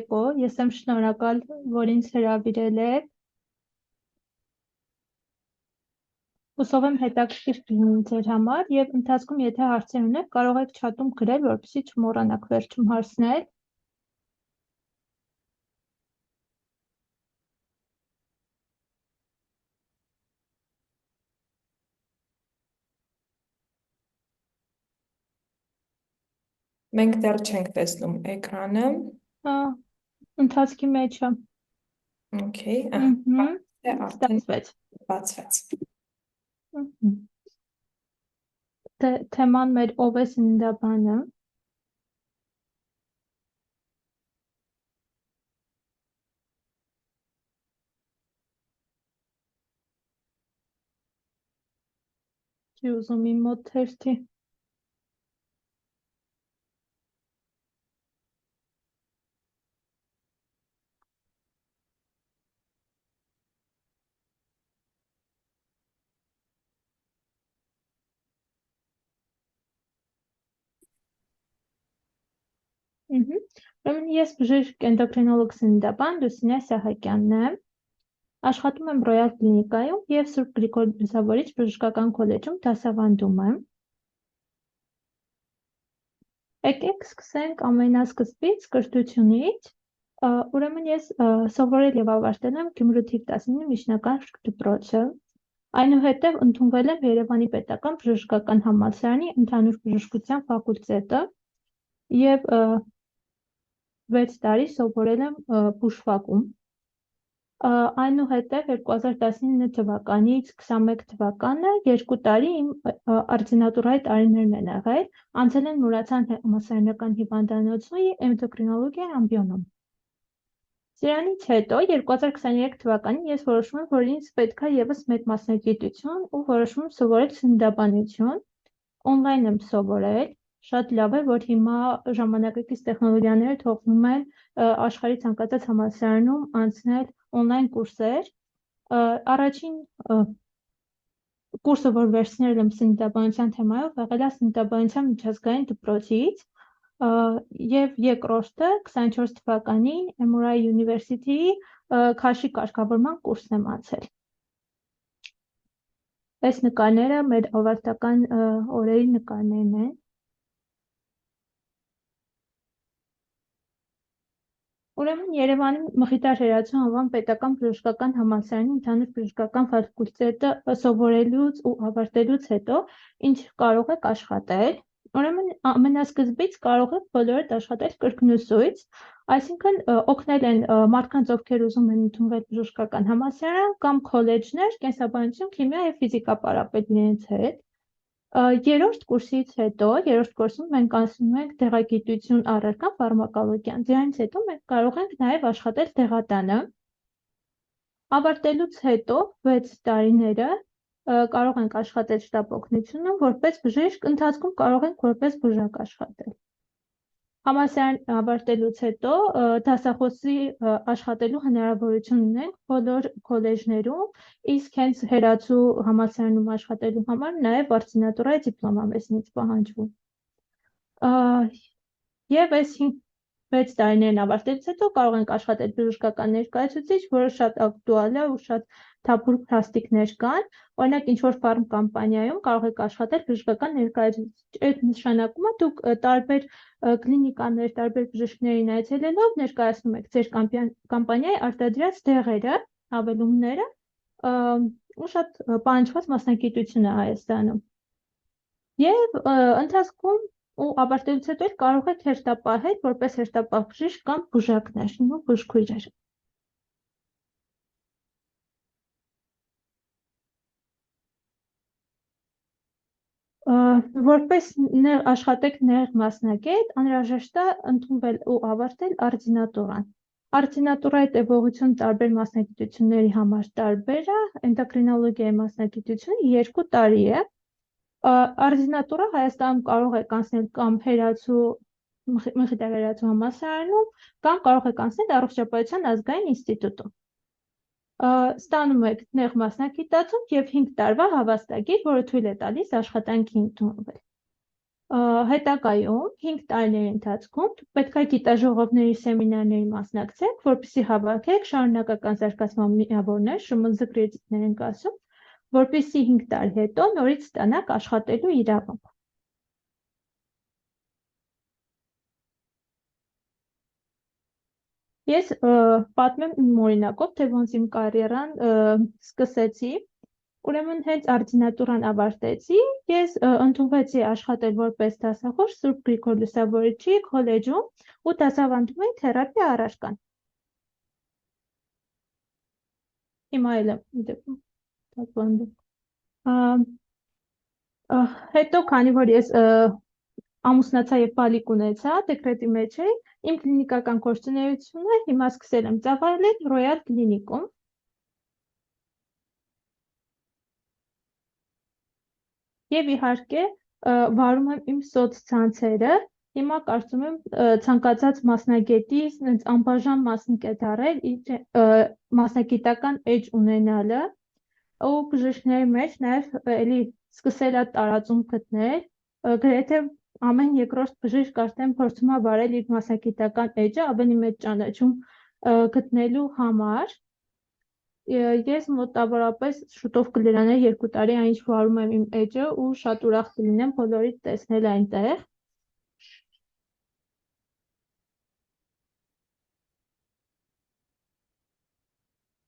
Երեկո, ես եմ շնորհակալ, որ ինձ հրավիրել եք։ Հուսով եմ հետաքրքիր կլինի ձեր համար եւ ընթացքում եթե հարցեր ունեք, կարող եք չաթում գրել, որպեսզի չմոռանաք վերջում հարցնել։ Մենք դեռ չենք տեսնում էկրանը։ Ընթացքի մեջ է։ Okay, Ստացվեց։ բացվեց։ Թեման մեր ով է սննդաբանը։ Չի ուզում իմ մոտ թերթի։ Ուրեմն ես բժիշկ էնդոկրինոլոգ սննդաբան Լուսինե Սահակյանն եմ։ Աշխատում եմ Ռոյալ կլինիկայում եւ Սուրբ Գրիգոր Լուսավորիչ բժշկական քոլեջում դասավանդում եմ։ Եկեք սկսենք ամենասկզբից կրթությունից։ Ուրեմն ես սովորել եւ ավարտել եմ Գյումրու թիվ 19 միջնական դպրոցը։ Այնուհետև ընդունվել եմ Երևանի պետական բժշկական համալսարանի ընդհանուր բժշկության ֆակուլտետը եւ 6 տարի սովորել եմ բուժֆակում։ Այնուհետև 2019 թվականից 21 թվականը 2 տարի իմ արձինատուրայի տարիներն են եղել, անցել են Մուրացյան համալսարանական հիվանդանոցի էնդոկրինոլոգիայի ամբիոնում։ Սրանից հետո 2023 թվականին ես որոշում եմ, որ ինձ պետք է եւս մեկ մասնագիտություն ու որոշում եմ սովորել սննդաբանություն, օնլայն եմ սովորել, շատ լավ է, որ հիմա ժամանակակից տեխնոլոգիաները թողնում են աշխարհի ցանկացած համալսարանում անցնել օնլայն կուրսեր։ Առաջին կուրսը, որ վերցնել եմ սննդաբանության թեմայով, եղել է սննդաբանության միջազգային դպրոցից եւ երկրորդը 24 թվականին Emory University-ի քաշի կարգավորման կուրսն եմ անցել։ Այս նկարները մեր ավարտական օրերի նկարներն են։ Ուրեմն Երևանի Մխիթար Հերացու անվան պետական բժշկական համալսարանի ընդհանուր բժշկական ֆակուլտետը սովորելուց ու ավարտելուց հետո ինչ կարող եք աշխատել։ Ուրեմն ամենասկզբից կարող եք բոլորդ աշխատել կրկնուսույց, այսինքն օգնել են մարդկանց, ովքեր ուզում են ընդունվել բժշկական համալսարան կամ քոլեջներ, կենսաբանություն, քիմիա եւ ֆիզիկա պարապել իրենց հետ։ Երրորդ կուրսից հետո, երրորդ կուրսում մենք անցնում ենք դեղագիտություն առարկան ֆարմակոլոգիան, դրանից հետո մենք կարող ենք նաև աշխատել դեղատանը։ Ավարտելուց հետո 6 տարիները կարող ենք աշխատել շտապ օգնությունում, որպես բժիշկ, ընթացքում կարող ենք որպես բուժակ աշխատել։ Համալսարան ավարտելուց հետո դասախոսի աշխատելու հնարավորություն ունենք բոլոր քոլեջներում, իսկ հենց Հերացու համալսարանում աշխատելու համար նաև արձինատուրայի դիպլոմ մեզնից պահանջվում։ Եվ այս 6 տարիներն ավարտելուց հետո կարող ենք աշխատել բժշկական ներկայացուցիչ, որը շատ ակտուալ է ու շատ թափուր փաստիկներ կան։ Օրինակ, ինչ-որ ֆարմ կամպանիայում կարող եք աշխատել բժշկական ներկայացուցիչ։ Այդ նշանակում է դուք տարբեր կլինիկաներ, տարբեր բժիշկներին այցելելով ներկայացնում եք ձեր կամպանիայի արտադրած դեղերը, հավելումները ու շատ պահանջված մասնագիտություն է Հայաստանում։ Եվ ընթացքում ու ավարտելուց հետո կարող եք հերթապահել որպես հերթապահ բժիշկ կամ բուժակներ ու բուժքույրեր։ Որպես աշխատեք նեղ մասնագետ, անհրաժեշտ է ընդունվել ու ավարտել արձինատուրան։ Արձինատուրայի տևողությունը տարբեր մասնագիտությունների համար տարբեր է, էնդոկրինոլոգիայի մասնագիտությունը 2 տարի է։ Արձինատուրը Հայաստանում կարող եք անցնել կամ Մխիթար Հերացու համալսարանում, կամ կարող եք անցնել Առողջապահության ազգային ինստիտուտում։ Ստանում եք նեղ մասնագիտացում եւ 5 տարվա հավաստագիր, որը թույլ է տալիս աշխատանքի ընդունվել։ Հետագայում 5 տարիների ընթացքում պետք է գիտաժողովների սեմինարների մասնակցեք, որպեսզի հավաքեք շարունակական զարգացման միավորներ, ՇՄԶ կրեդիտներ ենք ասում, որպեսզի 5 տարի հետո նորից ստանաք աշխատելու իրավունք։ Ես պատմեմ իմ օրինակով, թե ոնց իմ կարիերան սկսեցի։ Ուրեմն հենց արտինատուրան ավարտեցի, ես ընդունվեցի աշխատել որպես դասախոս Սուրբ Գրիգոր Լուսավորչի քոլեջում ու դասավանդում էի թերապիա առարկան։ Հիմա էլ եմ դասավանդում։ Հետո, քանի որ ես ամուսնացա եւ բալիկ ունեցա, դեկրետի մեջ էի, իմ կլինիկական գործունեությունը հիմա սկսել եմ ծավալել Ռոյալ կլինիկում։ Եվ իհարկե վարում եմ իմ սոցցանցերը, հիմա կարծում եմ ցանկացած մասնագետի անբաժան մասնիկ է դառել մասնագիտական էջ ունենալը ու բժիշկների մեջ նաև էլի սկսել է տարածում գտնել, գրեթե ամեն երկրորդ բժիշկ արդեն փորձում է վարել իր մասնագիտական էջը ավելի մեծ ճանաչում գտնելու համար։ Ես մոտավորապես շուտով կլրանա 2 տարի այն ինչ վարում եմ իմ էջը ու շատ ուրախ կլինեմ բոլորիդ տեսնել այնտեղ։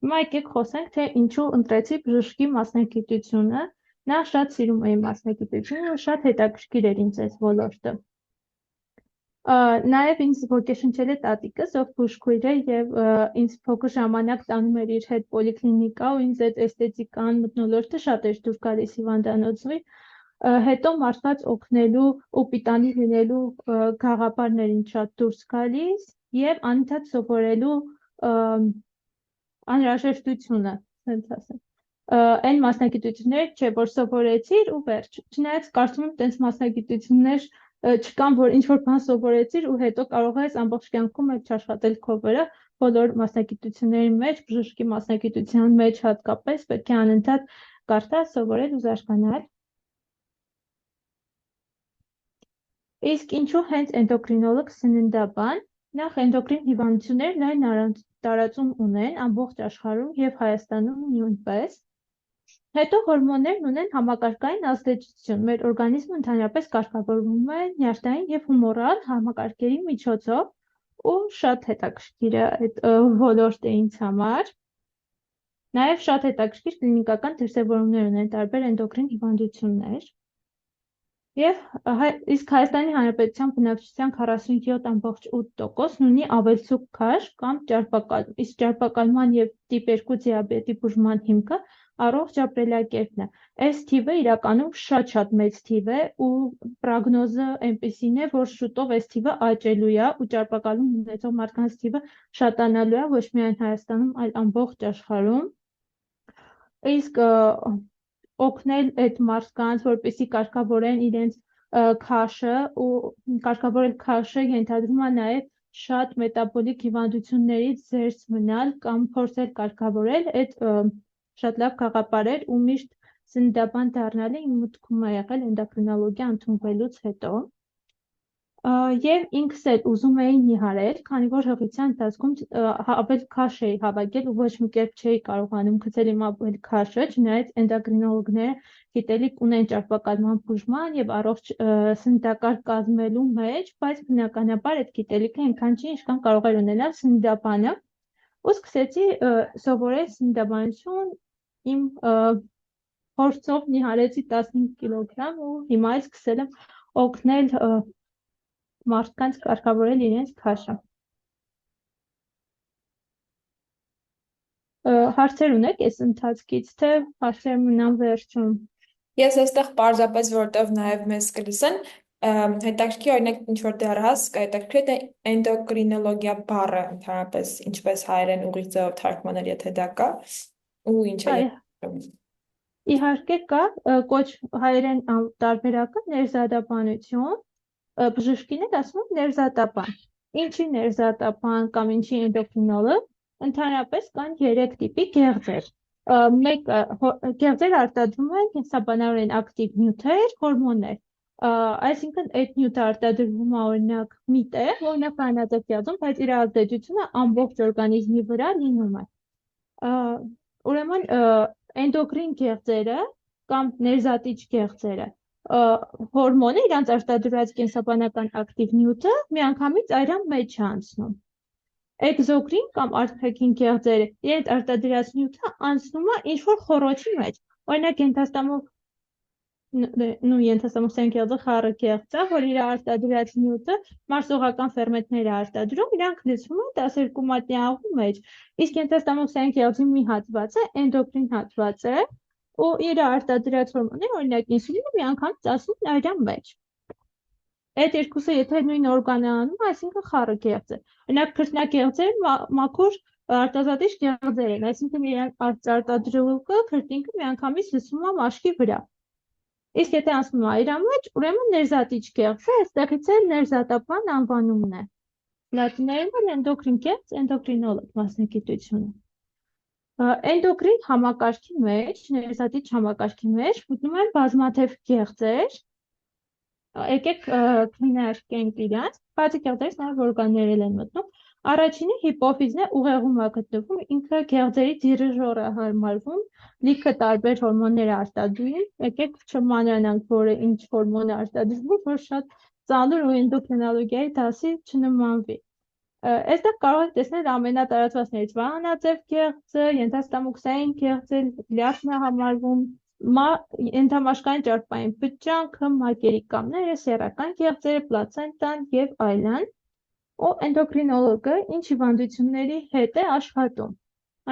Հիմա եկեք խոսենք, թե ինչու ընտրեցի բժշկի մասնագիտությունը։ Նախ շատ սիրում էի մասնագիտությունը, շատ հետաքրքիր էր ինձ այս ոլորտը։ Նաև ինձ ոգեշնչել է տատիկս, ով բուժքույր է եւ ինձ փոքր ժամանակ տանում էր իր հետ պոլիկլինիկա ու ինձ այդ էսթետիկան մթնոլորտը շատ էր դուր գալիս հիվանդանոցի։ Հետո մարդկանց օգնելու ու պիտանի լինելու գաղափարներ ինձ շատ դուրս գալիս եւ անընդհատ սովորելու անհրաժեշտությունը, ասենց ասեմ։ Այն մասնագիտություններ, չէ, որ սովորեցիր ու վերջ։ Չնայած կարծում եմ, տենց մասնագիտություններ չկան, որ ինչ որ բան սովորեցիր ու հետո կարող ես ամբողջ կյանքում այդ չաշխատել քո վրա, բոլոր մասնագիտությունների մեջ, բժշկի մասնագիտության մեջ հատկապես պետք է անընդհատ կարդալ, սովորել ու զարգանալ։ Իսկ ինչու հենց էնդոկրինոլոգ սննդաբան։ Նախ էնդոկրին հիվանդություններ լայն տարածում ունեն ամբողջ աշխարհում եւ Հայաստանում նույնպես։ Հետո հորմոններն ունեն համակարգային ազդեցություն։ Մեր օրգանիզմը ընդհանրապես կարգավորվում է նյարդային եւ հումորալ համակարգերի միջոցով ու շատ հետաքրքիր է այդ ոլորտը ինձ համար։ Նաեւ շատ հետաքրքիր կլինիկական դրսևորումներ ունեն տարբեր էնդոկրին հիվանդություններ։ Եվ իսկ Հայաստանի Հանրապետության բնակչության 47.8%-ն ունի ավելցուկ քաշ կամ ճարպակալում, իսկ ճարպակալման եւ տիպ 2 դիաբետի բուժման հիմքը առողջ ապրելակերպն է։ Այս թիվը իրականում շատ մեծ թիվ է ու պրոգնոզը այնպեսին է, որ շուտով այս թիվը աճելու է ու ճարպակալում ունեցող մարդկանց թիվը շատանալու է ոչ միայն Հայաստանում, այլ ամբողջ աշխարհում։ Իսկ օգնել այդ մարդկանց, որպեսզի կարգավորեն իրենց քաշը ու կարգավորել քաշը ենթադրում է նաև շատ մետաբոլիկ հիվանդություններից զերծ մնալ կամ փորձել կարգավորել այդ շատ լավ գաղափար էր ու միշտ սննդաբան դառնալը իմ մտքում է եղել էնդոկրինոլոգիա ընդունվելուց հետո։ Եվ ինքս էլ ուզում էի նիհարել, քանի որ հղիության ընթացքում ավելի քաշ էի հավաքել ու ոչ մի կերպ չէի կարողանում գցել իմ ավելի քաշը, չնայած էնդոկրինոլոգները գիտելիք ունեն ճարպակալման բուժման եւ առողջ սննդակարգ կազմելու մեջ, բայց բնականաբար այդ գիտելիքը այնքան չի, ինչքան կարող էր ունենալ սննդաբանը։ Ու սկսեցի սովորել սննդաբանություն իմ փորձով նիհարեցի 15 կիլոգրամ ու հիմա էլ սկսել եմ օգնել մարդկանց կարգավորել իրենց քաշը։ Հարցեր ունեք այս ընթացքից, թե հարցեր մնան վերջում։ Ես այստեղ պարզապես որտեվ նաև մեզ կլսեն, հետաքրքիր օրինակ ինչ որ դեռահաս հետաքրքիր է էնդոկրինոլոգիա բառը ընդհանրապես ինչպես հայերեն ուղիղ ձևով թարգմանել, եթե դա կա, ու ինչ է։ Իհարկե կա, կոչ հայերեն տարբերակը ներզադաբանություն, բժշկիներ ասում են ներզատապան։ Ինչի ներզատապան կամ ինչի էնդոկրինոլոգ, ընդհանրապես կան 3 տիպի գեղձեր։ Մեկը գեղձեր արտադրում են կենսաբանորեն ակտիվ նյութեր, հորմոններ։ Այսինքն այդ նյութը արտադրվում է օրինակ մի տեղ, օրինակ բանաձև կեղծում, բայց իր ազդեցությունը ամբողջ օրգանիզմի վրա լինում է։ Ուրեմն էնդոկրին գեղձերը կամ ներզատիչ գեղձերը հորմոնը իրանց արտադրած կենսաբանական ակտիվ նյութը միանգամից այրան մեջ է անցնում։ Էկզոկրին կամ արտաքին գեղձերը իրենց արտադրած նյութը անցնում է ինչ-որ խոռոչի մեջ։ Օրինակ ենթաստամոքսային գեղձը խառը գեղձ է, որ իր արտադրած նյութը մարսողական ֆերմենտներ է արտադրում, իրանք լցվում են 12 մատնի աղու մեջ։ Իսկ ենթաստամոքսային գեղձի մի հատվածը էնդոկրին հատված է, ու իր արտադրած հորմոնները, օրինակ ինսուլինը միանգամից անցնում են այրան մեջ։ Այդ երկուսը եթե նույն օրգանը անում, այսինքն խառը գեղձ է։ Օրինակ քրտնագեղձերը մաքուր արտազատիչ գեղձեր են, այսինքն իրենց արտադրողը քրտինքը միանգամից լցվում է մաշկի վրա։ Իսկ եթե անցնում է այրան մեջ, ուրեմն ներզատիչ գեղձ է, այստեղից էլ ներզատաբան անվանումն է։ Լատիներեն էնդոկրին գեղձ, էնդոկրինոլոգ մասնագիտությունը։ Էնդոկրին համակարգի մեջ, ներզատիչ համակարգի մեջ մտնում են բազմաթիվ գեղձեր։ Եկեք քննարկենք իրանց, բացի գեղձերից նաև օրգաններ են մտնում։ Առաջինը հիպոֆիզն է, ուղեղում է գտնվում, ինքը գեղձերի դիրիժոր է հարմարվում, լիքը տարբեր հորմոններ է արտադրում, եկեք չմանրանանք, որը ինչ հորմոն է արտադրվում, որ շատ ծանր ու էնդոկրինոլոգիայի դասի չնմանվի։ Այստեղ կարող եք տեսնել ամենատարածվածներից վահանաձև գեղձը, ենթաստամոքսային գեղձը, լյարդն է համարվում, ենթամաշկային ճարպային բջջանքը, մակերիկամները, սեռական գեղձերը, պլացենտան և այլն։ Ու էնդոկրինոլոգը ինչ հիվանդությունների հետ է աշխատում։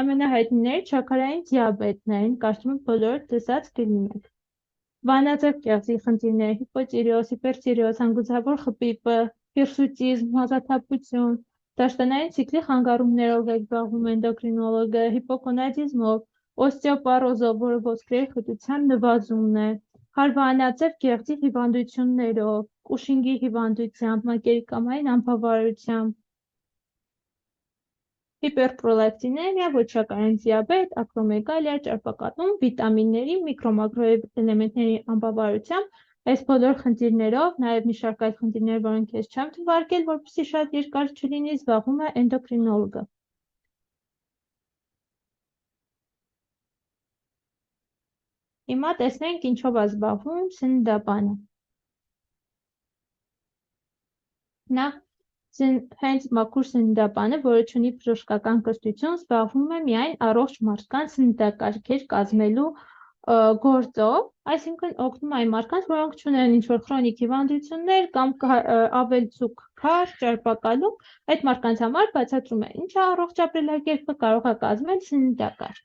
Ամենահայտնիները շաքարային դիաբետն են, կարծում եմ բոլորը տեսած կլինեք։ Վահանաձև գեղձի խնդիրները՝ հիպոթիրեոզ, հիպերթիրեոզ, հանգուցավոր խբիբը, հիրսուտիզմ, հազատափություն, դաշտանային ցիկլի խանգարումներով է զբաղվում էնդոկրինոլոգը, հիպոգոնադիզմով, օստեոպարոզով, որը ոսկրերի խտության նվազումն է, հարվանաձև գեղձի հիվանդություններով, Կուշինգի հիվանդությամբ, մակերիկամային անբավարարությամբ, հիպերպրոլակտինեմիա, ոչակային դիաբետ, ակրոմեգալիա, ճարպակատում, վիտամինների, միկրոմակրոէլեմենտների անբավարարությամբ, այս բոլոր խնդիրներով, նաև մի շարք այլ խնդիրներ, որոնք ես չեմ թվարկել, որպեսզի շատ երկար չլինի, զբաղվում է էնդոկրինոլոգը։ Հիմա տեսնենք ինչով է զբաղվում սննդաբանը։ Նախ հենց մաքուր սննդաբանը, որը ունի բժշկական կրթություն, զբաղվում է միայն առողջ մարդկանց սննդակարգեր կազմելու գործով, այսինքն օգնում այն մարդկանց, որոնք չունեն ինչ-որ քրոնիկ հիվանդություններ կամ ավելցուկ քաշ, ճարպակալում, այդ մարդկանց համար բացատրում է ինչ է առողջ ապրելակերպը, կարող է կազմել սննդակարգ։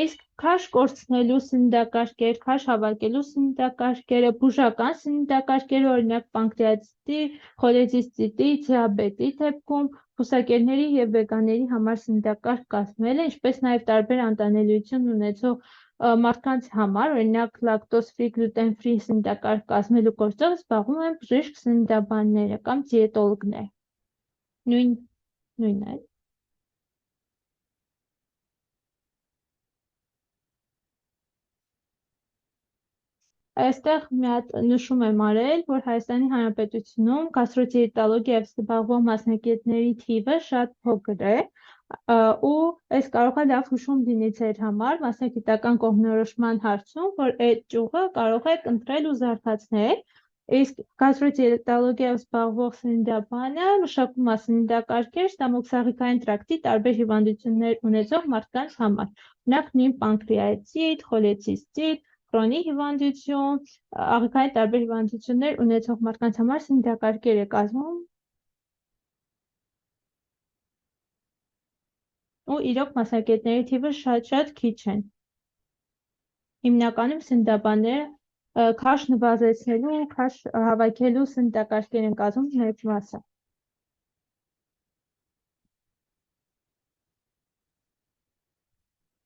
Իսկ քաշ կորցնելու սննդակարգեր, քաշ հավաքելու սննդակարգերը, բուժական սննդակարգերը, օրինակ պանկրեատիտի, խոլեստատիտի, դիաբետի դեպքում, բուսակերների և վեգանների համար սննդակարգ կազմելը, ինչպես նաև տարբեր անտանելիություն ունեցող մարդկանց համար, օրինակ լակտոզ-ֆրի, գլուտեն-ֆրի սննդակարգ կազմելու գործով զբաղվում են բժիշկ սննդաբանները կամ դիետոլոգներ։ Նույնն է։ Այստեղ մի հատ նշում եմ արել, որ Հայաստանի Հանրապետությունում գաստրոդիետոլոգիայով զբաղվող մասնագետների թիվը շատ փոքր է, ու այս կարող է լավ հուշում լինի ձեր համար մասնագիտական կողմնորոշման հարցում, որ այդ ճյուղը կարող եք ընտրել ու զարգացնել, իսկ գաստրոդիետոլոգիայով զբաղվող սննդաբանը մշակում է սննդակարգեր ստամոքսաղիքային տրակտի տարբեր հիվանդություններ ունեցող մարդկանց համար, օրինակ նույն պանկրեատիտ, խոլեցիստիտ, քրոնի հիվանդություն, աղիքային տարբեր հիվանդություններ ունեցող մարդկանց համար սննդակարգեր է կազմում ու իրոք մասնագետների թիվը շատ քիչ են։ Հիմնականում սննդաբանները քաշ նվազեցնելու, քաշ հավաքելու սննդակարգեր են կազմում մեծ մասը։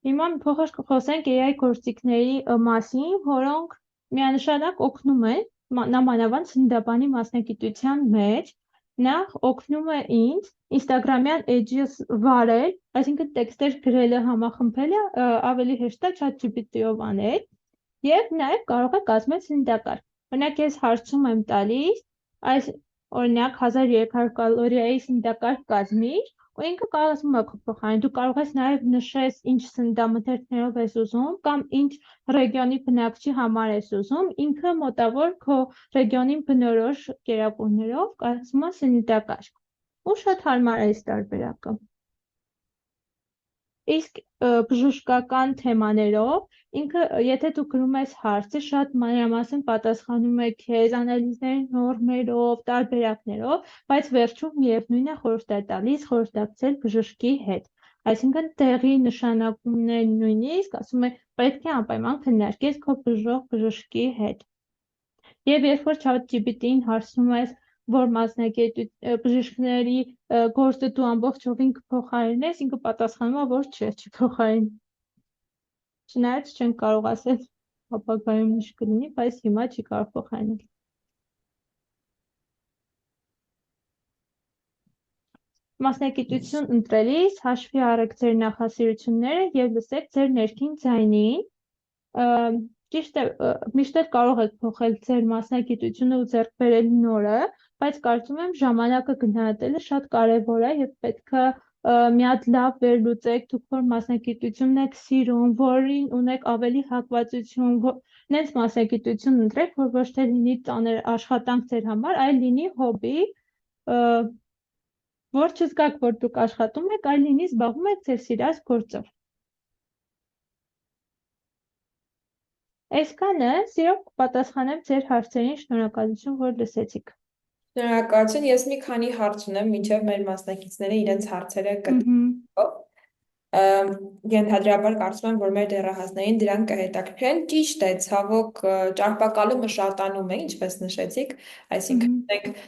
Հիմա փոխած խոսենք AI գործիքների մասին, որոնք միանշանակ օգնում են նամանավանդ սննդաբանի մասնագիտության մեջ, նախ օգնում է ինձ Instagram-յան edge-ս վարել, այսինքն տեքստեր գրելը համախմբելը ավելի հեշտ է ChatGPT-ով անել, Եվ նաև կարող է կազմել սննդակարգ։ Օրինակ ես հարցում եմ տալիս, այս օրինակ 1300 կալորիայի սննդակարգ կազմիր, ու ինքը կազմում է քո փոխարեն։ Դու կարող ես նաև նշես ինչ սննդամթերքներով ես ուզում կամ ինչ ռեգիոնի բնակչի համար ես ուզում, ինքը մոտավոր քո ռեգիոնին բնորոշ կերակուրներով կազմում է սննդակարգ։ Ու շատ հարմար է այս տարբերակը։ Իսկ բժշկական թեմաներով ինքը, եթե դու գրում ես հարցը, շատ մանրամասն պատասխանում է քեզ անալիզների նորմերով, տարբերակներով, բայց վերջում միևնույնն է խորհուրդ է տալիս խորհրդակցել բժշկի հետ։ Այսինքն տեղի նշանակումներն նույնիսկ ասում է պետք է անպայման քննարկես քո բժշկող բժշկի հետ։ Եվ երբ որ ChatGPT-ին հարցնում ես, որ բժիշկների գործը դու ամբողջովին կփոխարինես, ինքը պատասխանում է, որ չփոխարինի։ Չնայած չեն կարող ասել ապագայում ինչ կլինի, բայց հիմա չի կարող փոխարինել։ Մասնագիտություն ընտրելիս հաշվի առեք ձեր նախասիրությունները և լսեք ձեր ներքին ձայնին։ Ճիշտ է, միշտ էլ կարող եք փոխել ձեր մասնագիտությունը ու ձեռք բերել նորը, բայց կարծում եմ ժամանակը գնահատելը շատ կարևոր է և պետք է մի հատ լավ վերլուծեք, դուք որ մասնագիտությունն եք սիրում, որին ունեք ավելի հակվածություն, նենց մասնագիտություն ընտրեք, որ ոչ թե լինի ծանր աշխատանք ձեր համար, այլ լինի հոբբի, որ չզգաք, որ դուք աշխատում եք, այլ լինի զբաղվում եք ձեր սիրած գործով։ Այսքանը, սիրով կպատասխանեմ ձեր հարցերին, շնորհակալություն, որ լսեցիք։ Շնորհակալություն, ես մի քանի հարց ունեմ, մինչև մեր մասնակիցները իրենց հարցերը կտա։ Ենթադրաբար կարծում եմ, որ մեր դեռահասներին դրանք կհետաքրքրեն։ Ճիշտ է, ցավոք ճարպակալումը շատանում է, ինչպես նշեցիք, այսինքն մենք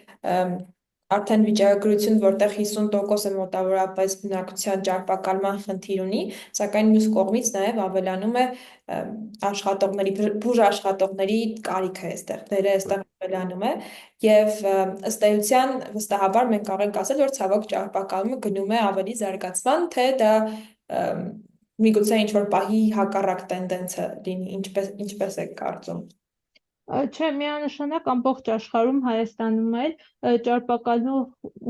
արդեն վիճակագրություն, որտեղ 50%-ը մոտավորապես բնակչության ճարպակալման խնդիր ունի, սակայն մյուս կողմից նաև ավելանում է աշխատողների, բուժաշխատողների կարիքը այստեղ, դերը այստեղ ավելանում է եւ ըստ էության վստահաբար մենք կարող ենք ասել, որ ցավոք ճարպակալումը գնում է ավելի զարգացման, թե դա միգուցե ինչ-որ պահի հակառակ տենդենսը լինի, ինչպես եք կարծում։ Չէ, միանշանակ ամբողջ աշխարհում Հայաստանում էլ ճարպակալում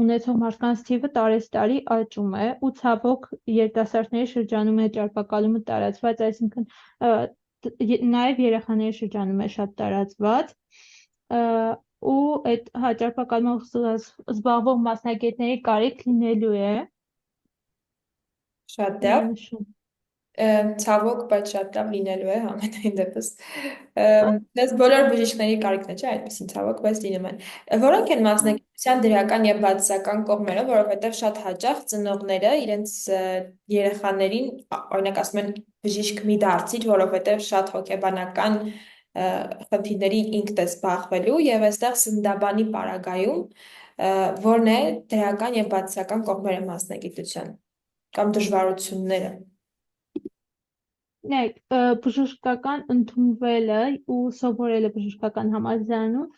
ունեցող մարդկանց թիվը տարեցտարի աճում է ու ցավոք երիտասարդների շրջանում է ճարպակալումը տարածված, այսինքն նաև երեխաների շրջանում է շատ տարածված ու այդ ճարպակալմամբ զբաղվող մասնագետների կարիք լինելու է։ Շատ լավ։ Ցավոք, բայց շատ լավ լինելու է ամենայն դեպս։ Դες բոլոր բժիշկների կարիքն է, չէ, այդպեսին ցավոք, բայց լինում են։ Որոնք են մասնագիտության դրական եւ բացասական կողմերը, որովհետեւ շատ հաճախ ծնողները իրենց երեխաներին, օրինակ ասում են բժիշկ մի դարձիր, որովհետեւ շատ հոգեբանական խնդիրների ինքդ է զբաղվելու եւ այստեղ սննդաբանի պարագայում որն է դրական եւ բացասական կողմերը մասնագիտության կամ դժվարությունները։ Նայեք, բժշկական ընդունվելը ու սովորելը բժշկական համալսարանում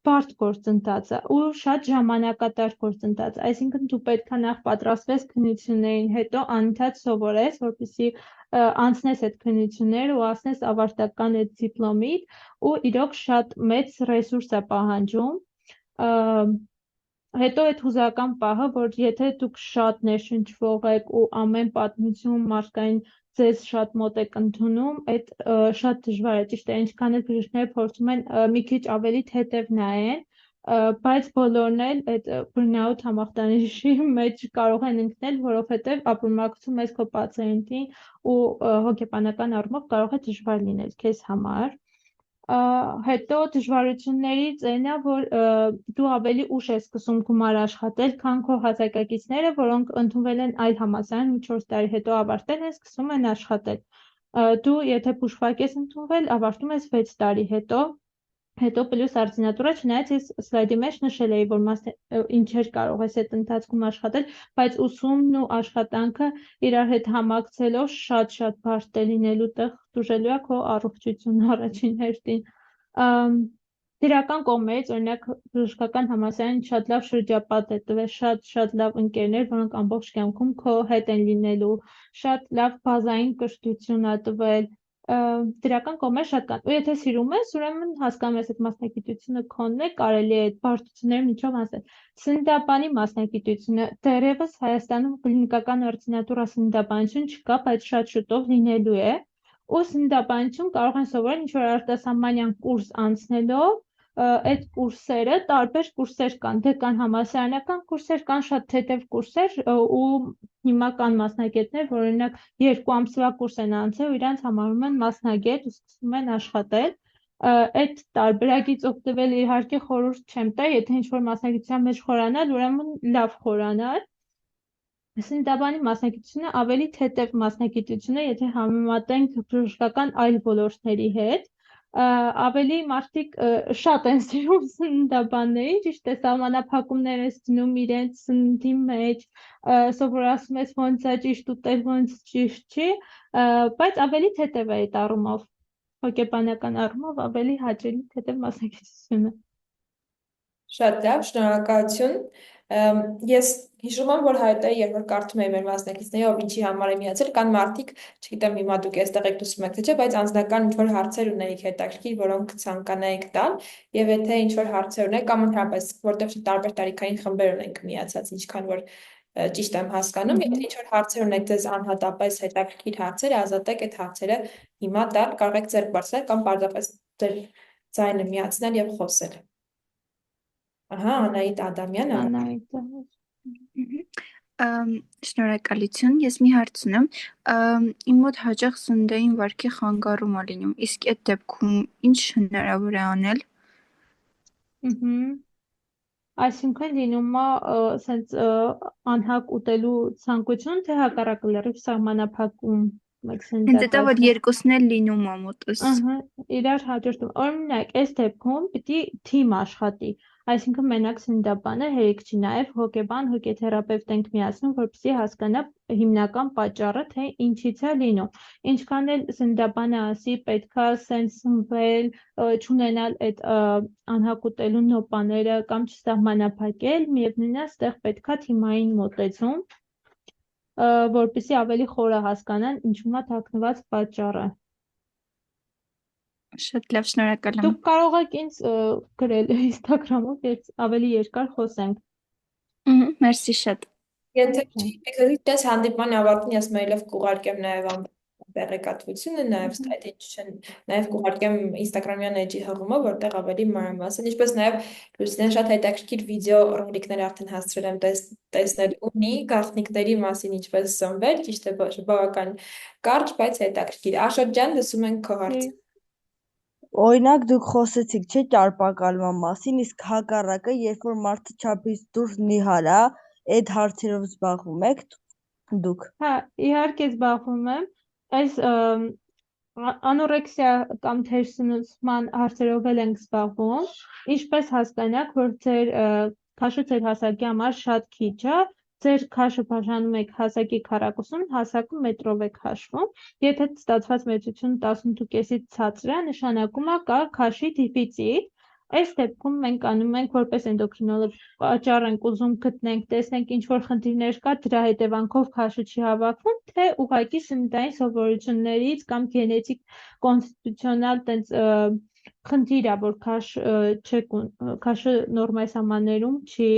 բարդ գործընթաց է ու շատ ժամանակատար գործընթաց, այսինքն դու պետք է նախ պատրաստվես քննություններին, հետո անընդհատ սովորես, որպեսզի անցնես այդ քննությունները ու հասնես ավարտական այդ դիպլոմիդ ու իրոք շատ մեծ ռեսուրս է պահանջում։ Հետո այդ հուզական պահը, որ եթե դուք շատ ներշնչվող եք ու ամեն պատմություն մարդկային ձեզ շատ մոտ եք ընդունում, այդ շատ դժվար է, ճիշտ է, ինչքան էլ բժիշկները փորձում են մի քիչ ավելի թեթև նայեն, բայց բոլորն էլ այդ բռնաութ համախտանիշի մեջ կարող են ընկնել, որովհետև ապրումակցում ես քո պացիենտին ու հոգեբանական առումով կարող է դժվար լինել քեզ համար։ Հետո դժվարություններից այն է, որ դու ավելի ուշ ես սկսում գումար աշխատել, քան քո հասակակիցները, որոնք ընդունվել են այլ համալսարան ու 4 տարի հետո ավարտել են, սկսում են աշխատել։ Դու եթե բուժվակ ես ընդունվել, ավարտում ես 6 տարի հետո պլյուս արձինատուրա, չնայած ես սլայդի մեջ նշել էի, որ ինչեր կարող ես այդ ընթացքում աշխատել, բայց ուսումն ու աշխատանքը իրար հետ համակցելով շատ բարդ է լինելու, տեղ դուժելու է քո առողջությունը առաջին հերթին։ Դրական կողմերից, օրինակ բժշկական համալսարան շատ լավ շրջապատ է տվել, շատ լավ ընկերներ, որոնք ամբողջ կյանքում քո հետ են լինելու, շատ լավ բազային կրթություն է տվել, դրական կողմեր շատ կան։ Ու եթե սիրում ես, ուրեմն հասկանում ես այդ մասնագիտությունը քոնն է, կարելի է այդ բարդությունների միջով անցնել։ Սննդաբանի մասնագիտությունը դեռևս Հայաստանում կլինիկական օրդինատուրա սննդաբանություն չկա, բայց շատ շուտով լինելու է։ Ու սննդաբանություն կարող են սովորել ինչ-որ արտասահմանյան կուրս անցնելով, այդ կուրսերը, տարբեր կուրսեր կան, դե կան համալսարանական կուրսեր, կան շատ թեթև կուրսեր ու հիմա կան մասնագետներ, որ օրինակ 2 ամսվա կուրս են անցել ու իրանց համարում են մասնագետ ու սկսում են աշխատել։ Այդ տարբերակից օգտվել իհարկե խորհուրդ չեմ տա, եթե ինչ-որ մասնագիտության մեջ խորանալ, ուրեմն լավ խորանալ։ Սննդաբանի մասնագիտությունը ավելի թեթև մասնագիտություն է, եթե համեմատենք բժշկական այլ ոլորտների հետ։ Ավելի մարդիկ շատ են սիրում սննդաբաններին, ճիշտ է, սահմանափակումներ են դնում իրենց սննդի մեջ, սովորացնում ես ոնց է ճիշտ ուտել, ոնց ճիշտ չի, բայց ավելի թեթև է այդ առումով, հոգեբանական առումով ավելի հաճելի թեթև մասնագիտությունը։ Շատ լավ, շնորհակալություն։ Ես հիշում եմ, որ հայտարարի, երբ որ կարդում էի մեր մասնակիցների, ով ինչի համար է միացել, կան մարդիկ, չգիտեմ հիմա դուք այստեղ եք լսում եք թե չէ, բայց անձնական ինչ-որ հարցեր ունեիք հետաքրքիր, որոնք ցանկանայիք տալ, եւ եթե ինչ-որ հարցեր ունեք, կամ ընդհանրապես, որտեղ տարբեր տարիքային խմբեր ունենք միացած, ինչքան որ ճիշտ եմ հասկանում, եթե ինչ-որ հարցեր ունեք ձեզ անհատապես հետաքրքիր հարցեր, ազատեք այդ հարցերը հիմա տալ, կարող եք ձեռք բարձրացնել կամ պարզապես ձեր ձայնը միացնել եւ խոսել։ Ահա, Անահիտ Ադամյան, Անահիտը։ Շնորհակալություն, ես մի հարց ունեմ, իմ մոտ հաճախ սննդային վարքի խանգարում է լինում, իսկ այդ դեպքում ինչ հնարավոր է անել։ Այսինքն լինում է սենց անհակ ուտելու ցանկություն, թե հակառակը լրիվ սահմանափակում մեկ Հենց դա որ սննդակազմում։ երկուսն էլ լինում է մոտս։ Իրար հաջորդում։ Օրինակ, այս դեպքում պիտի թիմ աշխատի, այսինքն մենակ սննդաբանը հերիք չի, նաև հոգեբան, հոգեթերապևտ ենք միացնում, որպեսզի հասկանա հիմնական պատճառը, թե ինչից է լինում։ Ինչքան էլ սննդաբանը ասի, պետքա սենց սնվել, չունենալ այդ անհակ ուտելու նոպաները կամ չսահմանափակել, միևնույնն է, այստեղ պետքա թիմային մոտեցում, որպեսզի ավելի խորը հասկանան ինչու՞մ է թաքնված պատճառը։ Շատ լավ, շնորհակալ եմ։ Դուք կարող եք ինձ գրել Instagram-ով, ես ավելի երկար խոսենք։ Մերսի շատ։ եթե չի, դες հանդիպման ավարտին ես մեյլով կուղարկեմ նաև տեղեկատվությունը, նաև այդ ինչ չեն, նաև կուղարկեմ Instagram-յան էջի հղումը, որտեղ ավելի մանրամասն, ինչպես նաև Լուսինեն շատ հետաքրքիր վիդեո ռոլիկներ արդեն հասցրել եմ տեսնել ունի գաղտնիքների մասին, ինչպես սնվել, ճիշտ է, բավական կարճ, բայց հետաքրքիր։ Աշոտ ջան, լսում ենք քո հարցը։ Օրինակ դուք խոսեցիք չէ ճարպակալման մասին, իսկ հակառակը, երբ որ մարդը չափից դուրս նիհար է, այդ հարցերով զբաղվում եք դուք։ Հա, իհարկե զբաղվում եմ, այս անորեքսիա կամ թերսնուցման հարցերով էլ ենք զբաղվում, ինչպես հասկանաք, որ ձեր քաշը ձեր հասակի համար շատ քիչ է, ձեր քաշը բաժանում եք հասակի քառակուսուն, հասակը մետրով է քաշվում, եթե ստացված մեծությունը 18.5-ից ցածր է, նշանակում է կա քաշի դիֆիցիտ։ Այս դեպքում մենք անում ենք որպես էնդոկրինոլոգ պատճառ ենք ուզում գտնենք, տեսնենք ինչ որ խնդիրներ կա, դրա հետևանքով քաշը չի հավաքվում, թե ուղղակի սննդային սովորություններից կամ գենետիկ կոնստիտուցիոնալ տենց խնդիր է, որ քաշը նորմալ սահմաններում չի։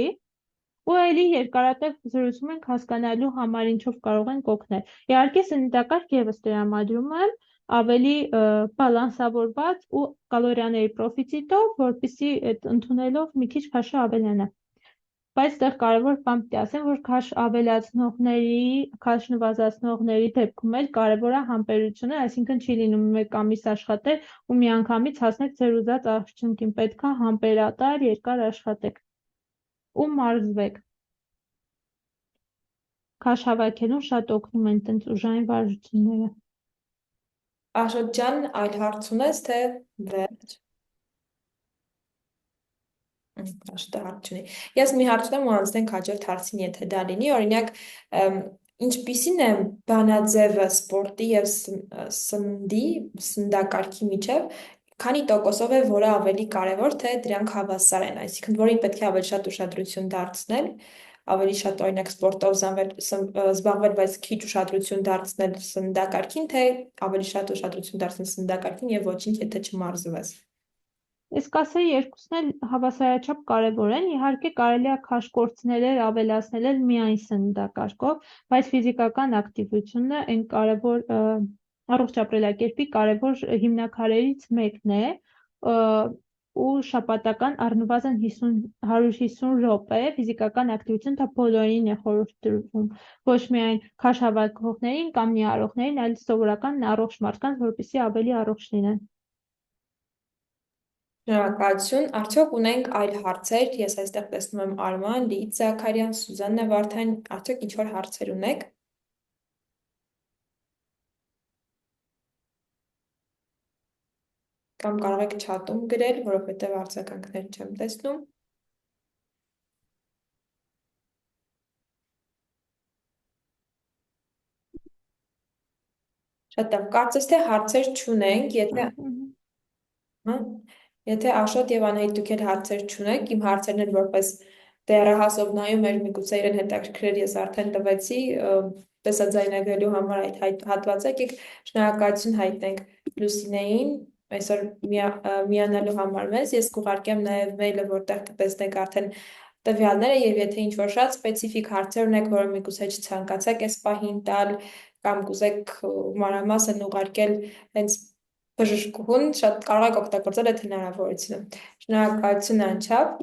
Ու այլի երկարատև զրուցում ենք հասկանալու համար ինչով կարող ենք օգնել։ Իհարկե սննդակարգ եւս տրամադրում եմ ավելի բալանսավորված ու կալորիաների պրոֆիցիտով, որպեսզի այդ ընդունելով մի քիչ քաշը ավելանա։ Բայց այդտեղ կարևոր բան պիտի ասեմ, որ քաշ ավելացնողների, քաշ նվազեցնողների դեպքում էլ կարևոր է համբերությունը, այսինքն չի լինում մեկ ամիս աշխատել ու միանգամից հասնեք ձեր ուզած արդյունքին, պետքա համբերատար երկար աշխատեք ու մարզվեք։ Քաշ հավաքելուն շատ օգնում են տենց ուժային վարժությունները։ Աշոտ ջան, այլ հարց ունես, թե վերջ։ Աշոտը հարց չունի։ Ես մի հարց ունեմ ու անցնենք հաջորդ հարցին, եթե դա լինի, օրինակ, ինչպիսին է բանաձևը սպորտի եւ սննդի, սննդակարգի միջև, քանի տոկոսով է որը ավելի կարևոր, թե դրանք հավասար են, այսինքն որին պետք է ավելի շատ ուշադրություն դարձնել, ավելի շատ օրինակ սպորտով զբաղվել, բայց քիչ ուշադրություն դարձնել սննդակարգին, թե ավելի շատ ուշադրություն դարձնել սննդակարգին եւ ոչինչ, եթե չմարզվես։ Իսկ ասեի երկուսն էլ հավասարաչափ կարևոր են, իհարկե կարելի է քաշկորցնել, ավելացնել միայն սննդակարգով, բայց ֆիզիկական ակտիվությունը այն կարևոր առողջ ապրելակերպի կարևոր հիմնաքարերից մեկն է, ու շաբաթական առնվազն 150 րոպե ֆիզիկական ակտիվություն դա բոլորին է խորհուրդ տրվում, ոչ միայն քաշ հավաքողներին կամ նիարողներին, այլ սովորական առողջ մարդկանց, որպեսզի ավելի առողջ լինեն։ Շնորհակալություն, արդյոք ունենք այլ հարցեր, ես այստեղ տեսնում եմ Արման, Լիիդ Զաքարյան, Սուզաննա Վարդան, արդյոք ինչ-որ հարցեր ունեք։ Կամ կարող եք չաթում գրել, որովհետև արձագանքներ չեմ տեսնում։ Շատ լավ, կարծես թե հարցեր չունենք, եթե Աշոտ եւ Անահիտ դուք էլ հարցեր չունեք, իմ հարցերն էլ որպես դեռահասով նայում էր, միգուցե իրեն հետաքրքրեր, ես արդեն տվեցի տեսաձայնագրելու համար այդ հատվածը, եկեք շնորհակալություն հայտնենք Լուսինեին այսօր միանալու համար մեզ, ես կուղարկեմ նաև մեյլը, որտեղ կտեսնեք արդեն տվյալները եւ եթե ինչ-որ շատ սպეციფიկ հարցեր ունեք, որը միգուցե չցանկացեք այս պահին տալ կամ կուզեք մանրամասն ուղարկել հենց բժշկուհուն, շատ կարող եք օգտագործել այդ հնարավորությունը։ Շնորհակալություն անչափ։